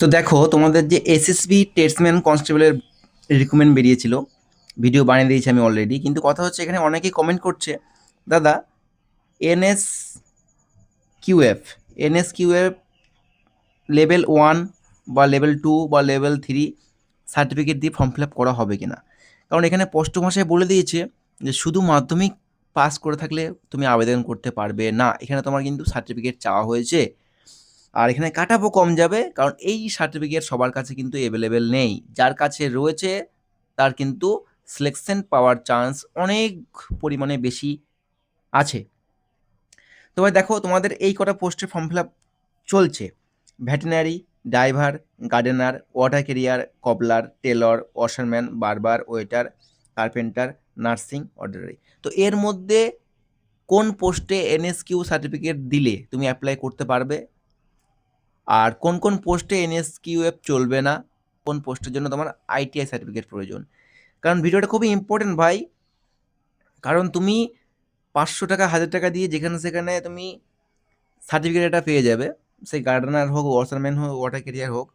তো দেখো তোমাদের যে এসএসবি টেস্টম্যান কনস্টেবলের রিক্রুটমেন্ট বেরিয়েছিল, ভিডিও বানিয়ে দিয়েছি আমি অলরেডি। কিন্তু কথা হচ্ছে এখানে অনেকেই কমেন্ট করছে, দাদা NS QF NS QF level 1 বা লেভেল 2 বা লেভেল 3 সার্টিফিকেট দিয়ে ফর্ম ফিল আপ করা হবে কিনা। কারণ এখানে স্পষ্ট ভাষায় বলে দিয়েছে যে শুধু মাধ্যমিক পাস করে থাকলে তুমি আবেদন করতে পারবে না, এখানে তোমার কিন্তু সার্টিফিকেট চাওয়া হয়েছে। আর এখানে কাটাপও কম যাবে, কারণ এই সার্টিফিকেট সবার কাছে কিন্তু অ্যাভেলেবেল নেই। যার কাছে রয়েছে তার কিন্তু সিলেকশন পাওয়ার চান্স অনেক পরিমাণে বেশি আছে। তো ভাই দেখো, তোমাদের এই কটা পোস্টে ফর্ম ফিল আপ চলছে: veterinary, driver, gardener, water career, কবলার, Taylor, washerman, বারবার, ওয়েটার, কার্পেন্টার, নার্সিং, অর্ডিনারি। তো এর মধ্যে কোন পোস্টে এনএসকিউ সার্টিফিকেট দিলে তুমি অ্যাপ্লাই করতে পারবে, আর কোন কোন পোস্টে এনএসকিউএফ চলবে না, কোন পোস্টের জন্য তোমার আইটিআই সার্টিফিকেট প্রয়োজন। কারণ ভিডিওটা খুবই ইম্পর্টেন্ট ভাই, কারণ তুমি 500 টাকা 1000 টাকা দিয়ে যেখানে সেখানে তুমি সার্টিফিকেট এটা পেয়ে যাবে, সেই গার্ডেনার হোক, ওয়াশারম্যান হোক, ওয়াটার ক্যারিয়ার হোক।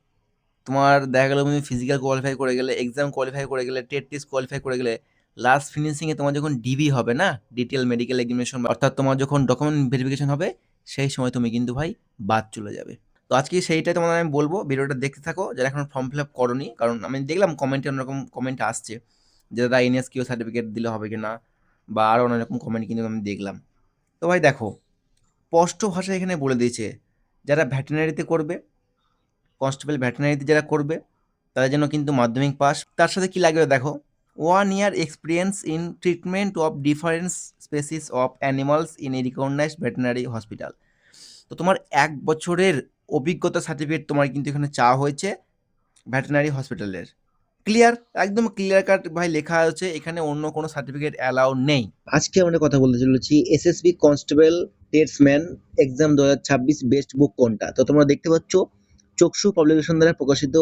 তোমার দেখা গেলো তুমি ফিজিক্যাল কোয়ালিফাই করে গেলে, এক্সাম কোয়ালিফাই করে গেলে, টেট টেস্ট কোয়ালিফাই করে গেলে, লাস্ট ফিনিশিংয়ে তোমার যখন ডিবি হবে না, ডিটেল মেডিকেল এক্সামিনেশন, অর্থাৎ তোমার যখন ডকুমেন্ট ভেরিফিকেশন হবে, সেই সময় তুমি কিন্তু ভাই বাদ চলে যাবে। তো আজকে সেইটাই তোমাদের আমি বলবো, ভিডিওটা দেখতে থাকো যারা এখন ফর্ম ফিল আপ করোনি। কারণ আমি দেখলাম কমেন্টে অন্যরকম কমেন্ট আসছে যে দাদা এনএসকিউ সার্টিফিকেট দিলে হবে কিনা, বা আরও অনেক রকম কমেন্ট কিন্তু আমি দেখলাম। তো ভাই দেখো, স্পষ্ট ভাষায় এখানে বলে দিয়েছে যারা ভেটেরিনারিতে করবে, কনস্টেবল ভেটেরিনারিতে যারা করবে, তাদের জন্য কিন্তু মাধ্যমিক পাস। তার সাথে কি লাগবে দেখো: 1 year experience in treatment of different species of animals in a recognised veterinary hospital. তো তোমার 1 বছরের অভিজ্ঞতা সার্টিফিকেট তোমার কিন্তু এখানে চাওয়া হয়েছে ভেটেরিনারি হসপিটালের। ক্লিয়ার, একদম ক্লিয়ার কাট ভাই লেখা আছে, এখানে অন্য কোনো সার্টিফিকেট অ্যালাউ নেই। আজকে আমরা কথা বলতে চলেছি SSB constable tradesman exam 2026 best book কোনটা। তো তোমরা দেখতে পাচ্ছ চক্ষু পাবলিকেশন দ্বারা প্রকাশিত,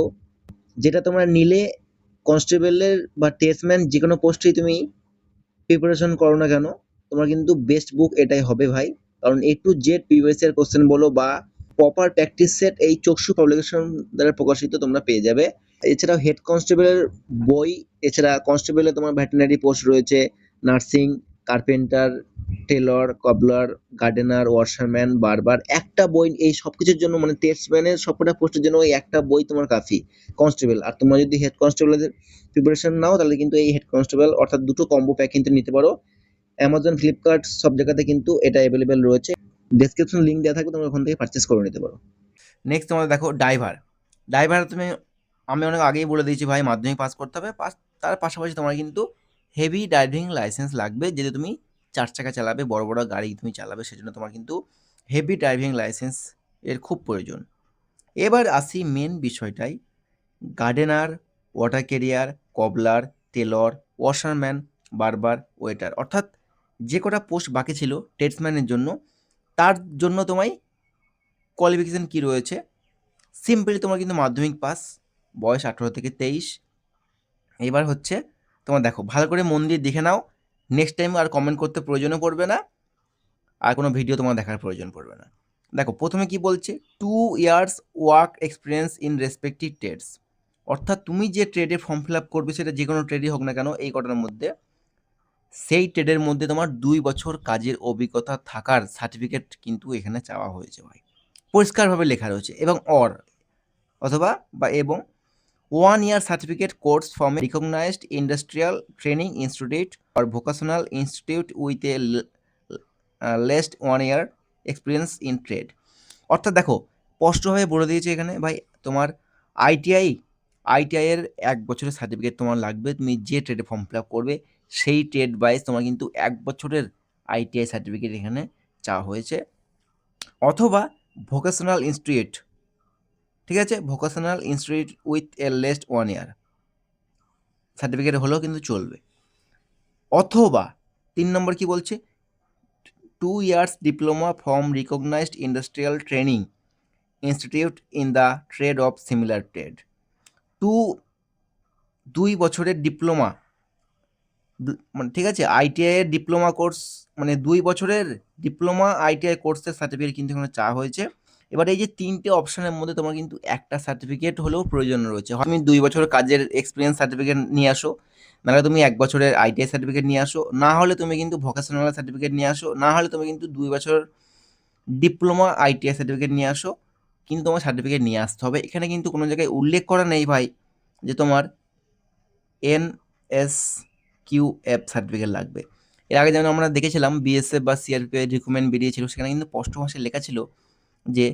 যেটা তোমরা নিলে কনস্টেবলের বা টেস্টম্যান যে কোনো পোস্টেই তুমি প্রিপারেশন করো না কেন, তোমার কিন্তু বেস্ট বুক এটাই হবে ভাই। কারণ A to Z previous year question বলো বা প্রপার প্র্যাকটিস সেট এই চক্ষু পাবলিকেশন দ্বারা প্রকাশিত তোমরা পেয়ে যাবে। এছাড়াও হেড কনস্টেবলের বই, এছাড়া কনস্টেবলে তোমার ভেটেরিনারি পোস্ট রয়েছে, nursing, carpenter, Taylor, কবলার, gardener, washerman, বারবার একটা বই এই সবকিছুর জন্য, মানে টেস্টম্যানের সবকটা পোস্টের জন্য ওই একটা বই তোমার কাফি কনস্টেবল। আর তোমরা যদি হেড কনস্টেবলের প্রিপারেশন নাও তাহলে কিন্তু এই হেড কনস্টেবল অর্থাৎ দুটো কম্বো প্যাক কিন্তু নিতে পারো। অ্যামাজন, ফ্লিপকার্ট সব জায়গাতে কিন্তু এটা অ্যাভেলেবেল রয়েছে। ডেসক্রিপশন লিংক দেওয়া থাকবে, তোমরা ওখান থেকে পারচেস করে নিতে পারো। নেক্সট তোমাদের দেখো ড্রাইভার। ড্রাইভার তুমি, আমি অনেক আগেই বলে দিয়েছি ভাই, মাধ্যমিক পাস করতে হবে। তার পাশাপাশি তোমার কিন্তু হেভি ড্রাইভিং লাইসেন্স লাগবে, যেহেতু তুমি 4 চাকা চালাবে, বড় বড় গাড়ি তুমি চালাবে, সেজন্য তোমার কিন্তু হেভি ড্রাইভিং লাইসেন্স এর খুব প্রয়োজন। এবার আসি মেন বিষয়টাই: gardener, water career, কবলার, Taylor, washerman, বারবার, ওয়েটার, অর্থাৎ যে কটা পোস্ট বাকি ছিল টেস্টম্যানের জন্য, তার জন্য তোমায় কোয়ালিফিকেশান কী রয়েছে। সিম্পলি তোমার কিন্তু মাধ্যমিক পাস, বয়স 18 থেকে 23। এবার হচ্ছে তোমার দেখো, ভালো করে মন দিয়ে দেখে নাও, নেক্সট টাইম আর কমেন্ট করতে প্রয়োজনও পড়বে না, আর কোনো ভিডিও তোমার দেখার প্রয়োজন পড়বে না। দেখো প্রথমে কি বলছে: 2 years work experience in respective trades. অর্থাৎ তুমি যে ট্রেডে ফর্ম ফিল আপ করবে, সেটা যে কোনো ট্রেডই হোক না কেন, এই কটার মধ্যে, সেই ট্রেডের মধ্যে তোমার 2 বছর কাজের অভিজ্ঞতা থাকার সার্টিফিকেট কিন্তু এখানে চাওয়া হয়েছে ভাই, পরিষ্কারভাবে লেখা রয়েছে। এবং অথবা বা এবং 1 year certificate course from a recognised industrial training institute or vocational institute with at least 1 year experience in trade. অর্থাৎ দেখো, স্পষ্টভাবে বলে দিয়েছে এখানে ভাই, তোমার আইটিআইয়ের 1 বছরের সার্টিফিকেট তোমার লাগবে। তুমি যে ট্রেডে ফর্ম ফিল আপ করবে, সেই ট্রেড ওয়াইজ তোমার কিন্তু 1 বছরের আইটিআই সার্টিফিকেট এখানে চাওয়া হয়েছে। অথবা ভোকেশনাল ইনস্টিটিউট, ঠিক আছে, vocational institute with at least 1 year certificate হলেও কিন্তু চলবে। অথবা 3 নম্বর কি বলছে: 2 years diploma from recognised industrial training institute in the trade of similar trade. 2 বছরের ডিপ্লোমা, মানে ঠিক আছে, আইটিআইয়ের ডিপ্লোমা কোর্স, মানে 2 বছরের ডিপ্লোমা আইটিআই কোর্সের সার্টিফিকেট কিন্তু এখানে চাওয়া হয়েছে। এবার এই যে ৩টে অপশনের মধ্যে তোমার কিন্তু একটা সার্টিফিকেট হলেও প্রয়োজন রয়েছে। হয় তুমি ২ বছরের কাজের এক্সপেরিয়েন্স সার্টিফিকেট নিয়ে আসো, নাহলে তুমি ১ বছরের আইটিআই সার্টিফিকেট নিয়ে আসো, না হলে তুমি কিন্তু ভোকেশনাল সার্টিফিকেট নিয়ে আসো, না হলে তুমি কিন্তু ২ বছর ডিপ্লোমা আইটিআই সার্টিফিকেট নিয়ে আসো। কিন্তু তোমার সার্টিফিকেট নিয়ে আসতে হবে। এখানে কিন্তু কোনো জায়গায় উল্লেখ করা নেই ভাই যে তোমার এনএসকিউএফ সার্টিফিকেট লাগবে। এর আগে যেমন আমরা দেখেছিলাম বিএসএফ বা সিআরপিএফ এর রিক্রুটমেন্ট বেরিয়েছিল, সেখানে কিন্তু স্পষ্ট ভাষায় লেখা ছিল যে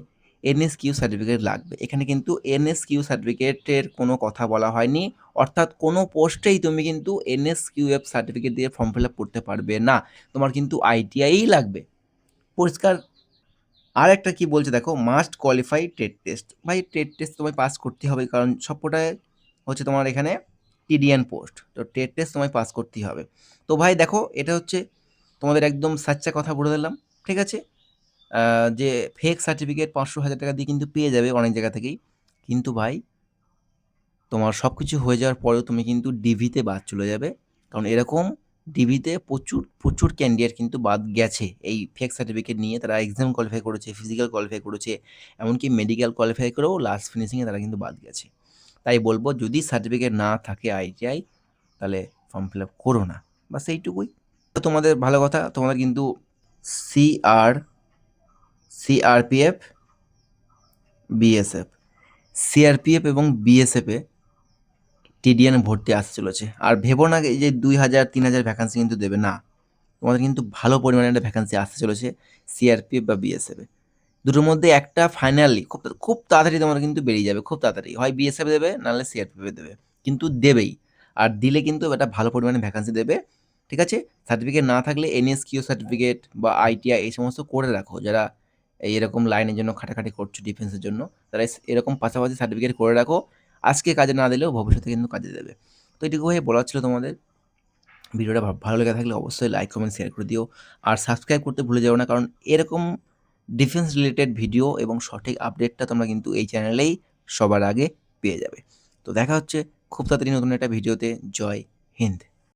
এনএসকিউ সার্টিফিকেট লাগবে। এখানে কিন্তু এনএসকিউ সার্টিফিকেটের কোনো কথা বলা হয়নি। অর্থাৎ কোনো পোস্টেই তুমি কিন্তু এনএসকিউএফ সার্টিফিকেট দিয়ে ফর্ম ফিল আপ করতে পারবে না। তোমার কিন্তু আইটিআই লাগবে। পরিষ্কার। আর একটা কি বলছে দেখো, মাস্ট কোয়ালিফাই ট্রেড টেস্ট। ভাই ট্রেড টেস্ট তোমায় পাস করতে হবে, কারণ সবকটায় হচ্ছে তোমার এখানে টিডিএন পোস্ট, তো ট্রেড টেস্ট তোমায় পাস করতেই হবে। তো ভাই দেখো, এটা হচ্ছে তোমাদের একদম সাচ্চা কথা বলে দিলাম, ঠিক আছে? যে ফেক সার্টিফিকেট ৫০০-১০০০ টাকা দিয়ে কিন্তু পেয়ে যাবে অনেক জায়গা থেকেই। কিন্তু ভাই তোমার সব কিছু হয়ে যাওয়ার পরেও তুমি কিন্তু ডিভিতে বাদ চলে যাবে। কারণ এরকম ডিভিতে প্রচুর ক্যান্ডিডেট কিন্তু বাদ গেছে এই ফেক সার্টিফিকেট নিয়ে। তারা এক্সাম কোয়ালিফাই করেছে, ফিজিক্যাল কোয়ালিফাই করেছে, এমনকি মেডিকেল কোয়ালিফাই করেও লাস্ট ফিনিশিংয়ে তারা কিন্তু বাদ গেছে। তাই বলবো, যদি সার্টিফিকেট না থাকে আইটিআই, তাহলে ফর্ম ফিল আপ করো না। বাস এইটুকুই। তো তোমাদের ভালো কথা, তোমাদের কিন্তু সিআরপিএফ, বিএসএফ, সিআরপিএফ এবং বিএসএফে টিডিএন ভর্তি আসতে চলেছে। আর ভেবো না এই যে ২,০০০-৩,০০০ ভ্যাকান্সি কিন্তু দেবে না। তোমাদের কিন্তু ভালো পরিমাণে একটা ভ্যাকান্সি আসতে চলেছে সিআরপিএফ বা বিএসএফে। দুটোর মধ্যে একটা ফাইনালি খুব খুব তাড়াতাড়ি তোমার কিন্তু বেরিয়ে যাবে, খুব তাড়াতাড়ি। হয় বিএসএফ দেবে, নাহলে সিআরপিএফ দেবে, কিন্তু দেবেই। আর দিলে কিন্তু একটা ভালো পরিমাণে ভ্যাকান্সি দেবে, ঠিক আছে? সার্টিফিকেট না থাকলে এনএসকিউ সার্টিফিকেট বা আইটিআই এই সমস্ত করে রাখো। যারা এরকম লাইনের জন্য খাটাখাটি করছো ডিফেন্সের জন্য, তারা এরকম পাশাপাশি সার্টিফিকেট করে রাখো। আজকে কাজে না দিলেও ভবিষ্যতে কিন্তু কাজে দেবে। তো এটুকু হয়ে বলা ছিল তোমাদের। ভিডিওটা ভালো লেগে থাকলে অবশ্যই লাইক, কমেন্ট, শেয়ার করে দিও। আর সাবস্ক্রাইব করতে ভুলে যাও না, কারণ এরকম ডিফেন্স রিলেটেড ভিডিও এবং সঠিক আপডেটটা তোমরা কিন্তু এই চ্যানেলেই সবার আগে পেয়ে যাবে। তো দেখা হচ্ছে খুব তাড়াতাড়ি নতুন একটা ভিডিওতে। জয় হিন্দ।